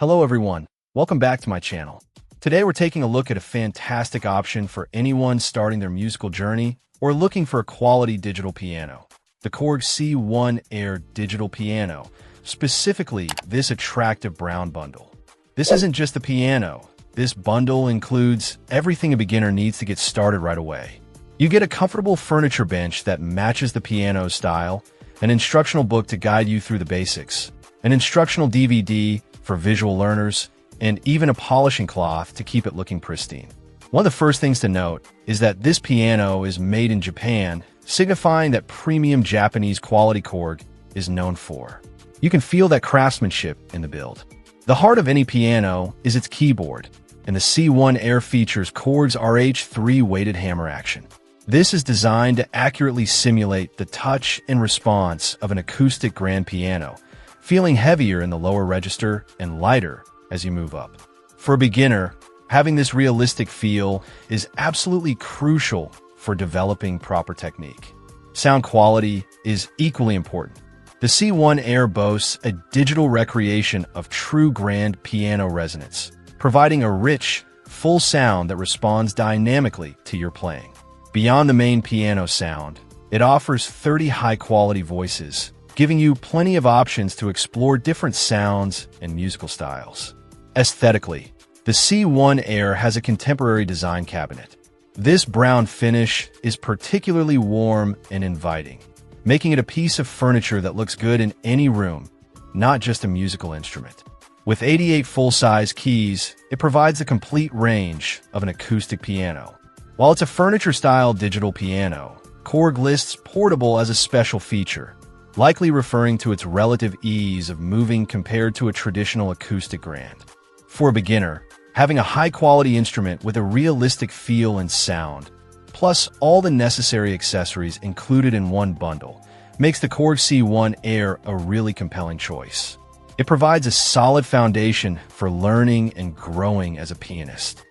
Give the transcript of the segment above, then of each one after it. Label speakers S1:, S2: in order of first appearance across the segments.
S1: Hello everyone, welcome back to my channel. Today we're taking a look at a fantastic option for anyone starting their musical journey or looking for a quality digital piano. The Korg C1 Air digital piano, specifically this attractive brown bundle. This isn't just the piano. This bundle includes everything a beginner needs to get started right away. You get a comfortable furniture bench that matches the piano's style, an instructional book to guide you through the basics, an instructional DVD for visual learners, and even a polishing cloth to keep it looking pristine. One of the first things to note is that this piano is made in Japan, signifying that premium Japanese quality Korg is known for. You can feel that craftsmanship in the build. The heart of any piano is its keyboard, and the C1 Air features Korg's RH3 weighted hammer action. This is designed to accurately simulate the touch and response of an acoustic grand piano, feeling heavier in the lower register and lighter as you move up. For a beginner, having this realistic feel is absolutely crucial for developing proper technique. Sound quality is equally important. The C1 Air boasts a digital recreation of true grand piano resonance, providing a rich, full sound that responds dynamically to your playing. Beyond the main piano sound, it offers 30 high-quality voices, giving you plenty of options to explore different sounds and musical styles. Aesthetically, the C1 Air has a contemporary design cabinet. This brown finish is particularly warm and inviting, making it a piece of furniture that looks good in any room, not just a musical instrument. With 88 full-size keys, it provides a complete range of an acoustic piano. While it's a furniture-style digital piano, Korg lists portable as a special feature, likely referring to its relative ease of moving compared to a traditional acoustic grand. For a beginner, having a high-quality instrument with a realistic feel and sound, plus all the necessary accessories included in one bundle, makes the Korg C1 Air a really compelling choice. It provides a solid foundation for learning and growing as a pianist.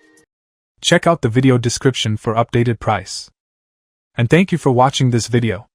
S2: Check out the video description for updated price. And thank you for watching this video.